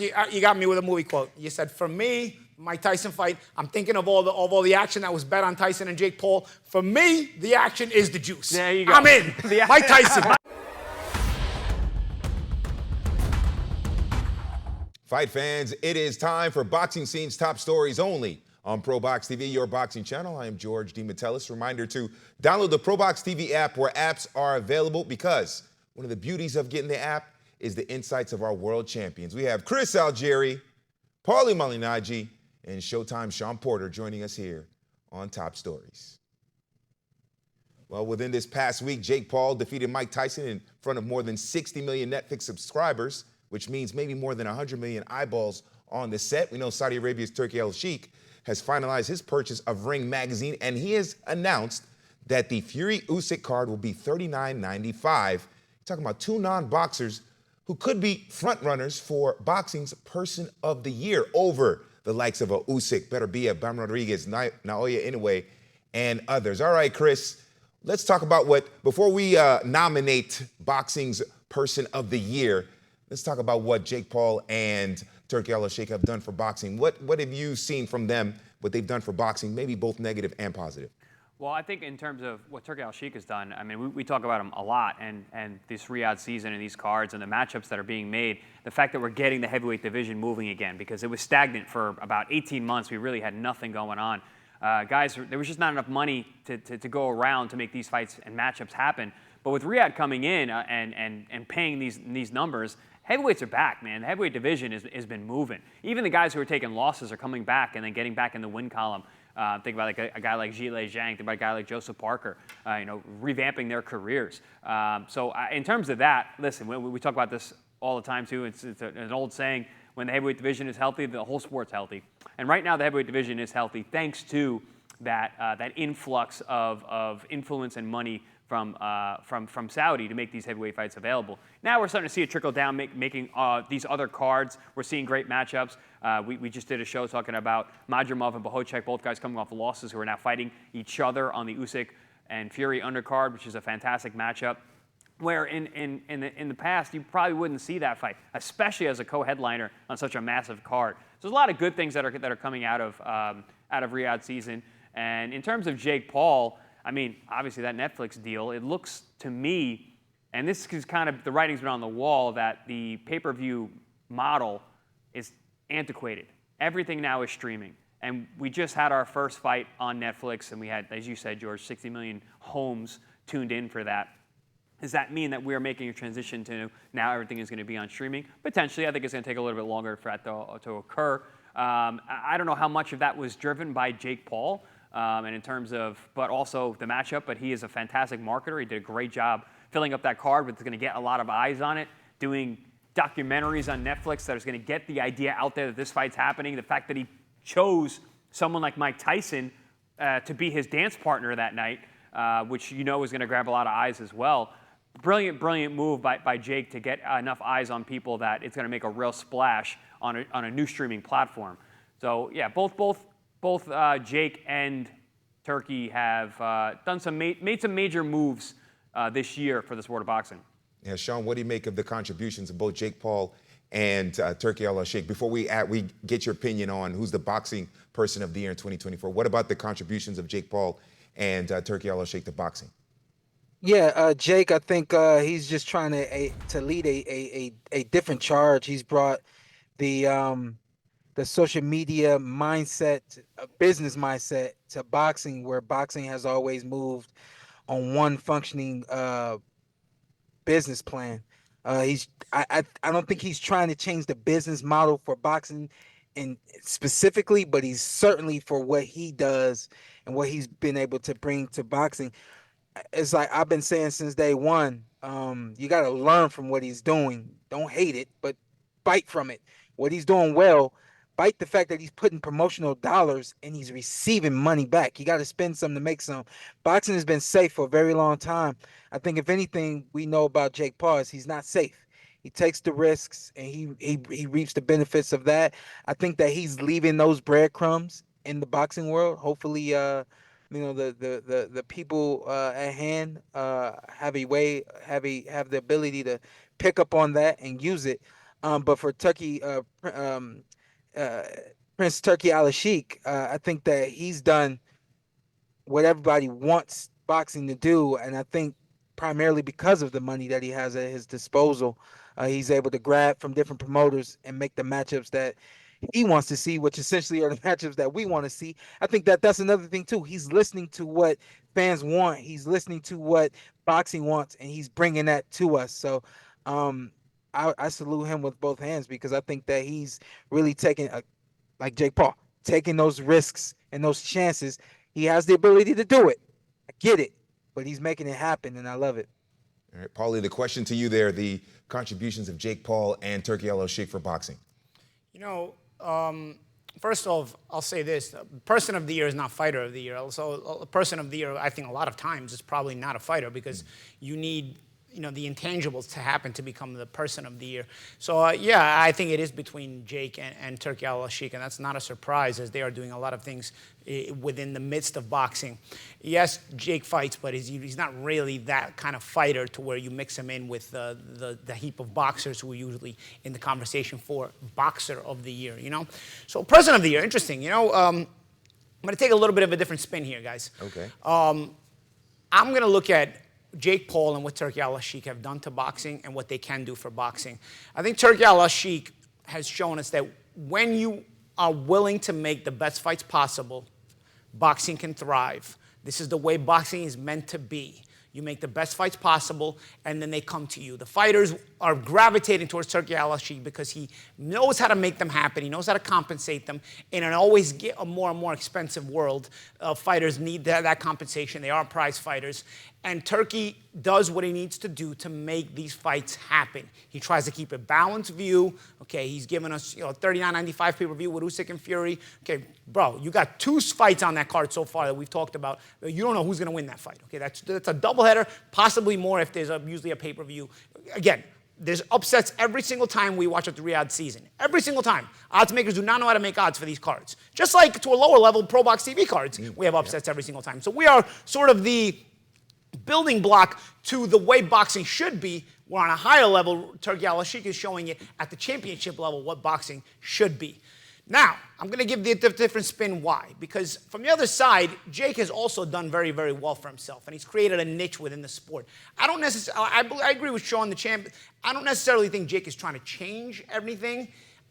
You got me with a movie quote. You said, for me, Mike Tyson fight, I'm thinking of all the action that was bet on Tyson and Jake Paul. For me, the action is the juice. There you go. I'm in. Mike Tyson. Fight fans, it is time for Boxing Scene's top stories only on ProBox TV, your boxing channel. I am George DeMattelis. Reminder to download the ProBox TV app where apps are available, because one of the beauties of getting the app is the insights of our world champions. We have Chris Algieri, Paulie Malignaggi, and Showtime Sean Porter joining us here on Top Stories. Well, within this past week, Jake Paul defeated Mike Tyson in front of more than 60 million Netflix subscribers, which means maybe more than 100 million eyeballs on the set. We know Saudi Arabia's Turki Alalshikh has finalized his purchase of Ring magazine, and he has announced that the Fury-Usyk card will be $39.95. Talking about two non-boxers who could be frontrunners for boxing's Person of the Year over the likes of a Usyk, better be a Bam Rodriguez, Naoya Inoue, and others. All right, Chris, let's talk about before we nominate boxing's Person of the Year, let's talk about what Jake Paul and Turki Alalshikh have done for boxing. What have you seen from them, what they've done for boxing, maybe both negative and positive? Well, I think in terms of what Turki Alalshikh has done, I mean, we talk about him a lot, and this Riyadh season and these cards and the matchups that are being made, the fact that we're getting the heavyweight division moving again, because it was stagnant for about 18 months. We really had nothing going on. Guys, there was just not enough money to go around to make these fights and matchups happen. But with Riyadh coming in and paying these numbers, heavyweights are back, man. The heavyweight division has been moving. Even the guys who are taking losses are coming back and then getting back in the win column. Think about like a guy like Zhilei Zhang, think about a guy like Joseph Parker, revamping their careers. So in terms of that, listen, we talk about this all the time too. It's an old saying, when the heavyweight division is healthy, the whole sport's healthy. And right now the heavyweight division is healthy thanks to that influx of influence and money from Saudi to make these heavyweight fights available. Now we're starting to see it trickle down, making these other cards. We're seeing great matchups. We just did a show talking about Madrimov and Bohocek, both guys coming off losses who are now fighting each other on the Usyk and Fury undercard, which is a fantastic matchup. Where in the past you probably wouldn't see that fight, especially as a co-headliner on such a massive card. So there's a lot of good things that are coming out of Riyadh season. And in terms of Jake Paul, I mean, obviously that Netflix deal, it looks to me, and this is kind of, the writing's been on the wall, that the pay-per-view model is antiquated. Everything now is streaming. And we just had our first fight on Netflix, and we had, as you said, George, 60 million homes tuned in for that. Does that mean that we're making a transition to now everything is going to be on streaming? Potentially. I think it's going to take a little bit longer for that to occur. I don't know how much of that was driven by Jake Paul, and in terms of, but also the matchup, but he is a fantastic marketer. He did a great job filling up that card, but it's going to get a lot of eyes on it, doing documentaries on Netflix that is going to get the idea out there that this fight's happening. The fact that he chose someone like Mike Tyson to be his dance partner that night, which is going to grab a lot of eyes as well. Brilliant move by Jake to get enough eyes on people that it's going to make a real splash on a new streaming platform. So yeah, both Jake and Turki have made some major moves this year for the sport of boxing. Yeah, Sean, what do you make of the contributions of both Jake Paul and Turki Alalshikh? Before we get your opinion on who's the boxing person of the year in 2024, what about the contributions of Jake Paul and Turki Alalshikh to boxing? Yeah, Jake, I think he's just trying to lead a different charge. He's brought the social media mindset, business mindset to boxing, where boxing has always moved on one functioning business plan. I don't think he's trying to change the business model for boxing and specifically, but he's certainly for what he does and what he's been able to bring to boxing. It's like I've been saying since day one, you got to learn from what he's doing. Don't hate it, but bite from it. What he's doing well, bite the fact that he's putting promotional dollars and he's receiving money back. You got to spend some to make some. Boxing has been safe for a very long time. I think if anything we know about Jake Paul is he's not safe. He takes the risks and he reaps the benefits of that. I think that he's leaving those breadcrumbs in the boxing world. Hopefully, the people at hand have the ability to pick up on that and use it. But for Prince Turki Alalshikh, I think that he's done what everybody wants boxing to do, and I think primarily because of the money that he has at his disposal, he's able to grab from different promoters and make the matchups that he wants to see, which essentially are the matchups that we want to see. I think that that's another thing too. He's listening to what fans want. He's listening to what boxing wants, and he's bringing that to us. So, I salute him with both hands because I think that he's really taking like Jake Paul, taking those risks and those chances. He has the ability to do it. I get it, but he's making it happen, and I love it. All right, Paulie, the question to you there, the contributions of Jake Paul and Turki Alalshikh for boxing. You know, first off, I'll say this. Person of the year is not fighter of the year. Also, person of the year, I think a lot of times, is probably not a fighter because you need, you know, the intangibles to happen to become the person of the year. So, yeah, I think it is between Jake and Turki Alalshikh, and that's not a surprise as they are doing a lot of things within the midst of boxing. Yes, Jake fights, but he's not really that kind of fighter to where you mix him in with the heap of boxers who are usually in the conversation for boxer of the year, you know? So person of the year, interesting. You know, I'm going to take a little bit of a different spin here, guys. Okay. I'm going to look at Jake Paul and what Turki Alalshikh have done to boxing and what they can do for boxing. I think Turki Alalshikh has shown us that when you are willing to make the best fights possible, boxing can thrive. This is the way boxing is meant to be. You make the best fights possible, and then they come to you. The fighters are gravitating towards Turki Alalshikh because he knows how to make them happen. He knows how to compensate them. In an always a more and more expensive world, fighters need that compensation. They are prize fighters. And Turki does what he needs to do to make these fights happen. He tries to keep a balanced view. Okay, he's given us, you know, $39.95 pay-per-view with Usyk and Fury. Okay, bro, you got 2 fights on that card so far that we've talked about. You don't know who's going to win that fight. Okay, that's a doubleheader, possibly more if there's usually a pay-per-view. Again, there's upsets every single time we watch a Riyadh season. Every single time. Odds makers do not know how to make odds for these cards. Just like to a lower level, ProBox TV cards, we have upsets every single time. So we are sort of the building block to the way boxing should be. We're on a higher level. Turki Alalshikh is showing it at the championship level what boxing should be. Now, I'm going to give the different spin why. Because from the other side, Jake has also done very, very well for himself. And he's created a niche within the sport. I agree with Sean, the champ. I don't necessarily think Jake is trying to change everything.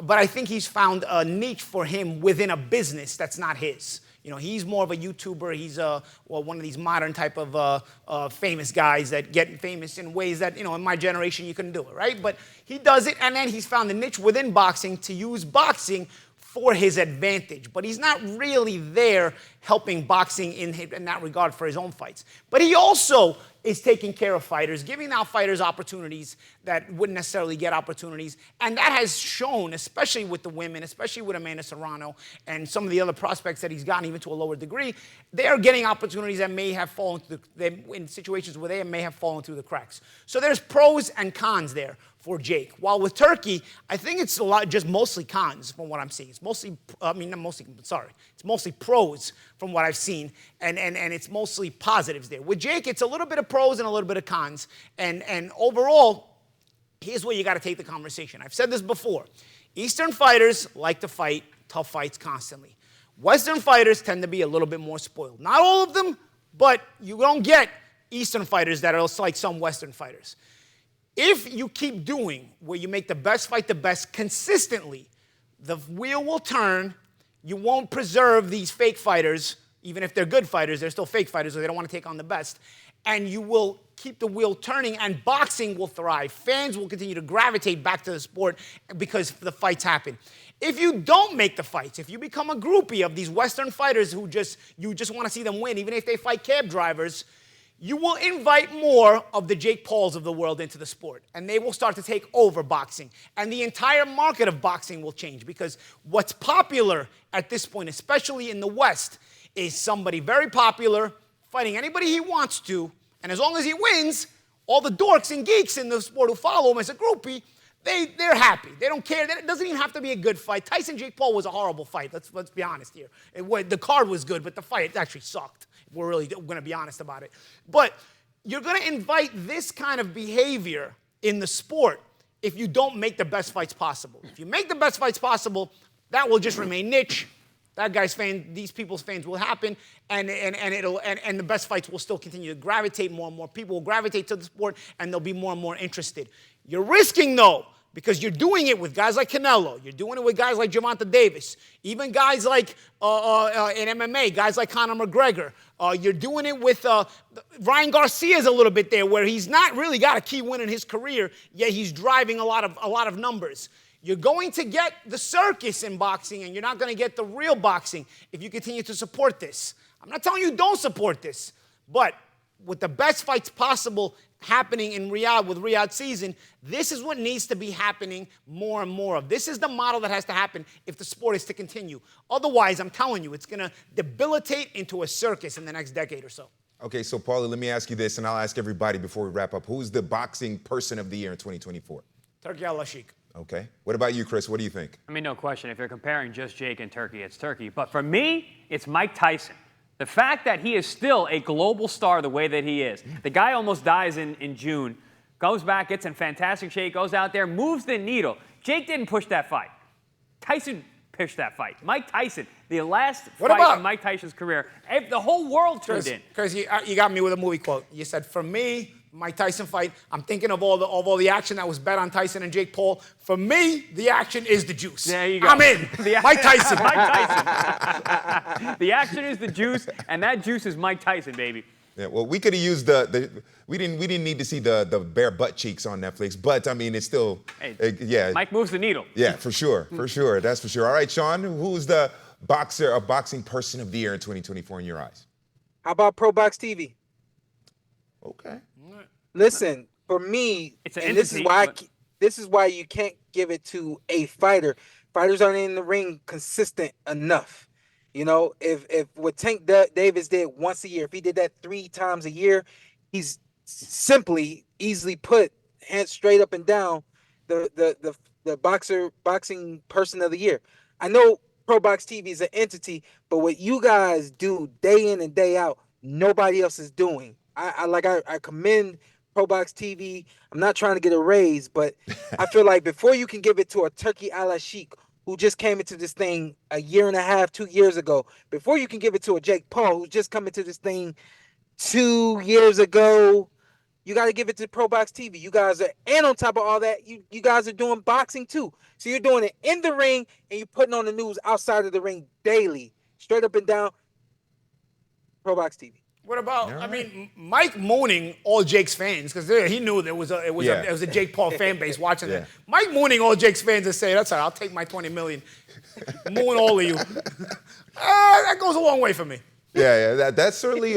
But I think he's found a niche for him within a business that's not his. You know, he's more of a YouTuber. He's one of these modern type of famous guys that get famous in ways that, you know, in my generation you couldn't do it, right? But he does it, and then he's found the niche within boxing to use boxing for his advantage. But he's not really there helping boxing in that regard for his own fights. But he also is taking care of fighters, giving out fighters opportunities that wouldn't necessarily get opportunities. And that has shown, especially with the women, especially with Amanda Serrano and some of the other prospects that he's gotten even to a lower degree, they are getting opportunities that may have fallen in situations where they may have fallen through the cracks. So there's pros and cons there for Jake. While with Turki, I think it's just mostly cons from what I'm seeing. It's mostly, it's mostly pros from what I've seen, and it's mostly positives there. With Jake, it's a little bit of pros and a little bit of cons, and overall, here's where you got to take the conversation. I've said this before. Eastern fighters like to fight tough fights constantly. Western fighters tend to be a little bit more spoiled. Not all of them, but you don't get Eastern fighters that are like some Western fighters. If you keep doing where you make the best fight the best consistently, the wheel will turn. You won't preserve these fake fighters. Even if they're good fighters, they're still fake fighters, so they don't want to take on the best. And you will keep the wheel turning, and boxing will thrive. Fans will continue to gravitate back to the sport because the fights happen. If you don't make the fights, if you become a groupie of these Western fighters who you just want to see them win, even if they fight cab drivers, you will invite more of the Jake Pauls of the world into the sport, and they will start to take over boxing. And the entire market of boxing will change because what's popular at this point, especially in the West, is somebody very popular fighting anybody he wants to, and as long as he wins, all the dorks and geeks in the sport who follow him as a groupie, they're happy. They don't care. It doesn't even have to be a good fight. Tyson-Jake Paul was a horrible fight. Let's be honest here. The card was good, but the fight actually sucked. We're really going to be honest about it. But you're going to invite this kind of behavior in the sport if you don't make the best fights possible. If you make the best fights possible, that will just remain niche. That guy's fan, these people's fans will happen, and the best fights will still continue to gravitate. More and more people will gravitate to the sport, and they'll be more and more interested. You're risking, though, because you're doing it with guys like Canelo. You're doing it with guys like Gervonta Davis. Even guys like, in MMA, guys like Conor McGregor. You're doing it with Ryan Garcia's a little bit there, where he's not really got a key win in his career, yet he's driving a lot of numbers. You're going to get the circus in boxing, and you're not going to get the real boxing if you continue to support this. I'm not telling you don't support this, but with the best fights possible happening in Riyadh with Riyadh season, this is what needs to be happening more and more of. This is the model that has to happen if the sport is to continue. Otherwise, I'm telling you, it's going to debilitate into a circus in the next decade or so. Okay, so Paulie, let me ask you this, and I'll ask everybody before we wrap up. Who's the boxing person of the year in 2024? Turki Alalshikh. Okay. What about you, Chris? What do you think? I mean, no question. If you're comparing just Jake and Turki, it's Turki. But for me, it's Mike Tyson. The fact that he is still a global star the way that he is. The guy almost dies in June, goes back, gets in fantastic shape, goes out there, moves the needle. Jake didn't push that fight. Tyson pushed that fight. Mike Tyson, the last fight in Mike Tyson's career, the whole world tuned in. Chris, you got me with a movie quote. You said, for me, Mike Tyson fight, I'm thinking of all the action that was bet on Tyson and Jake Paul. For me, the action is the juice. There you go. I'm in. Mike Tyson. Mike Tyson. The action is the juice, and that juice is Mike Tyson, baby. Yeah, well, we could have used we didn't need to see the bare butt cheeks on Netflix, but I mean, it's still, yeah. Mike moves the needle. Yeah, for sure, that's for sure. All right, Sean, who's the boxing person of the year in 2024 in your eyes? How about ProBox TV? Okay. Listen, for me, it's an and entity, this is why you can't give it to a fighter. Fighters aren't in the ring consistent enough. You know, if what Tank Davis did once a year, if he did that 3 times a year, he's simply, easily put, hands straight up and down, the boxing person of the year. I know ProBox TV is an entity, but what you guys do day in and day out, nobody else is doing. I commend ProBox TV. I'm not trying to get a raise, but I feel like before you can give it to a Turki Alalshikh, who just came into this thing a year and a half, 2 years ago, before you can give it to a Jake Paul, who's just come into this thing 2 years ago, you got to give it to ProBox TV. You guys are, and on top of all that, you guys are doing boxing too. So you're doing it in the ring, and you're putting on the news outside of the ring daily, straight up and down. ProBox TV. What about, I mean, Mike mooning all Jake's fans, because he knew there was a Jake Paul fan base watching that. Mike mooning all Jake's fans and saying, that's all right, I'll take my $20 million. Mooing all of you. That goes a long way for me. Yeah, that's certainly,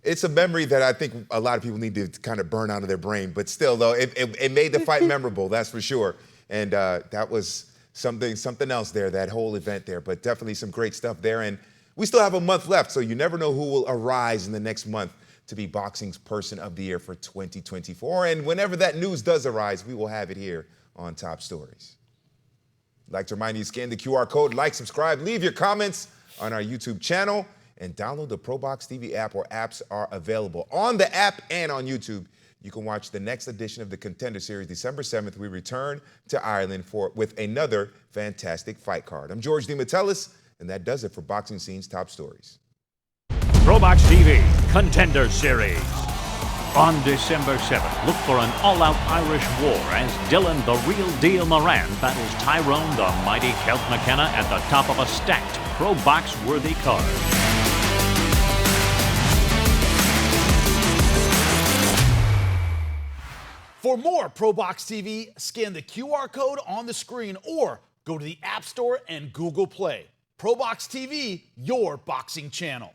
it's a memory that I think a lot of people need to kind of burn out of their brain. But still, though, it made the fight memorable, that's for sure. And that was something else there, that whole event there. But definitely some great stuff there. And we still have a month left, so you never know who will arise in the next month to be boxing's person of the year for 2024. And whenever that news does arise, we will have it here on Top Stories. I'd like to remind you, scan the QR code, like, subscribe, leave your comments on our YouTube channel, and download the ProBox TV app, where apps are available. On the app and on YouTube, you can watch the next edition of the Contender Series. December 7th, we return to Ireland with another fantastic fight card. I'm George DeMatteis. And that does it for Boxing Scene's Top Stories. ProBox TV Contender Series. On December 7th, look for an all-out Irish war as Dylan the Real Deal Moran battles Tyrone the Mighty Celt McKenna at the top of a stacked ProBox-worthy card. For more ProBox TV, scan the QR code on the screen or go to the App Store and Google Play. ProBox TV, your boxing channel.